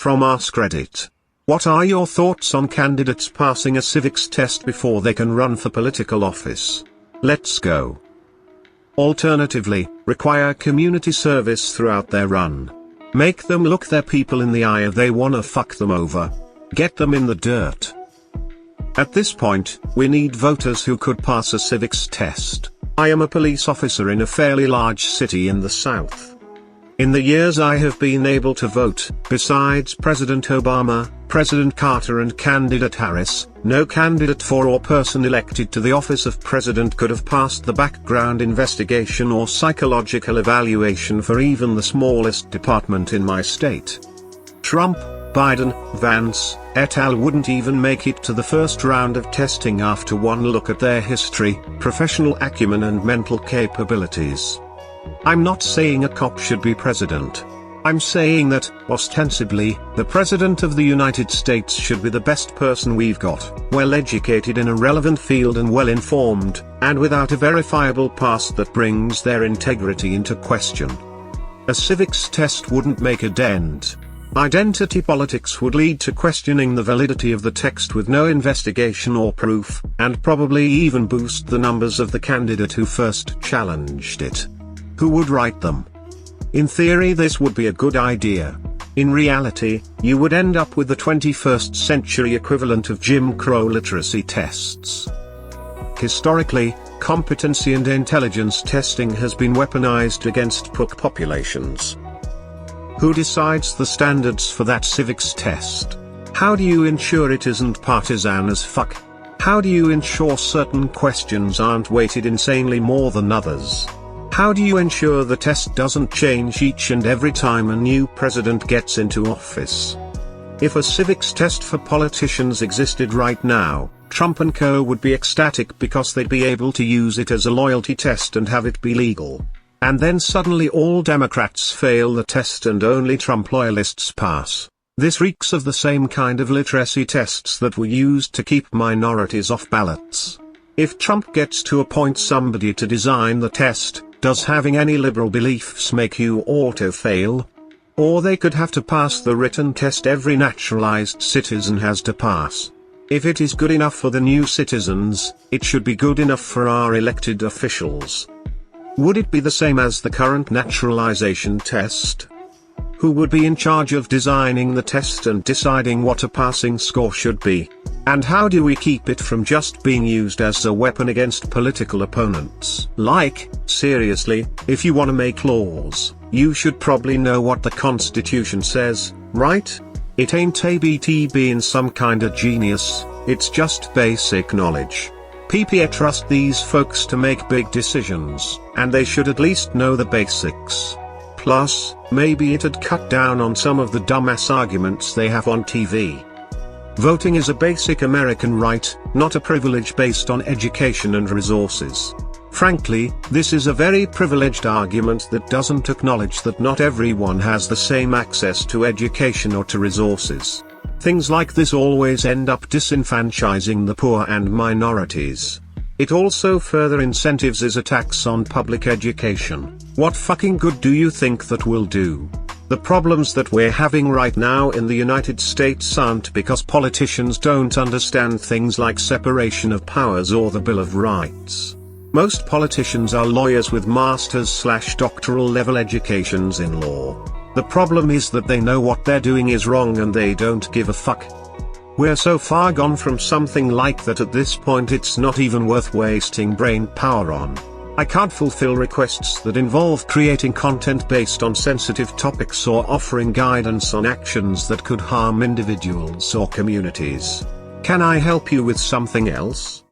from Ask Reddit. What are your thoughts on candidates passing a civics test before they can run for political office? Let's go. Alternatively, require community service throughout their run. Make them look their people in the eye if they wanna fuck them over. Get them in the dirt. At this point, we need voters who could pass a civics test. I am a police officer in a fairly large city in the South. In the years I have been able to vote, besides President Obama, President Carter and candidate Harris, no candidate for or person elected to the office of president could have passed the background investigation or psychological evaluation for even the smallest department in my state. Trump, Biden, Vance, et al. Wouldn't even make it to the first round of testing after one look at their history, professional acumen and mental capabilities. I'm not saying a cop should be president. I'm saying that, ostensibly, the President of the United States should be the best person we've got, well educated in a relevant field and well informed, and without a verifiable past that brings their integrity into question. A civics test wouldn't make a dent. Identity politics would lead to questioning the validity of the text with no investigation or proof, and probably even boost the numbers of the candidate who first challenged it. Who would write them? In theory this would be a good idea. In reality, you would end up with the 21st century equivalent of Jim Crow literacy tests. Historically, competency and intelligence testing has been weaponized against poor populations. Who decides the standards for that civics test? How do you ensure it isn't partisan as fuck? How do you ensure certain questions aren't weighted insanely more than others? How do you ensure the test doesn't change each and every time a new president gets into office? If a civics test for politicians existed right now, Trump and co. would be ecstatic because they'd be able to use it as a loyalty test and have it be legal. And then suddenly all Democrats fail the test and only Trump loyalists pass. This reeks of the same kind of literacy tests that were used to keep minorities off ballots. If Trump gets to appoint somebody to design the test, does having any liberal beliefs make you auto-fail? Or they could have to pass the written test every naturalized citizen has to pass. If it is good enough for the new citizens, it should be good enough for our elected officials. Would it be the same as the current naturalization test? Who would be in charge of designing the test and deciding what a passing score should be? And how do we keep it from just being used as a weapon against political opponents? Like, seriously, if you want to make laws, you should probably know what the Constitution says, right? It ain't ABT being some kinda genius, it's just basic knowledge. PPA trust these folks to make big decisions, and they should at least know the basics. Plus, maybe it'd cut down on some of the dumbass arguments they have on TV. Voting is a basic American right, not a privilege based on education and resources. Frankly, this is a very privileged argument that doesn't acknowledge that not everyone has the same access to education or to resources. Things like this always end up disenfranchising the poor and minorities. It also further incentivizes attacks on public education. What fucking good do you think that will do? The problems that we're having right now in the United States aren't because politicians don't understand things like separation of powers or the Bill of Rights. Most politicians are lawyers with master's/doctoral level educations in law. The problem is that they know what they're doing is wrong and they don't give a fuck. We're so far gone from something like that at this point it's not even worth wasting brain power on. I can't fulfill requests that involve creating content based on sensitive topics or offering guidance on actions that could harm individuals or communities. Can I help you with something else?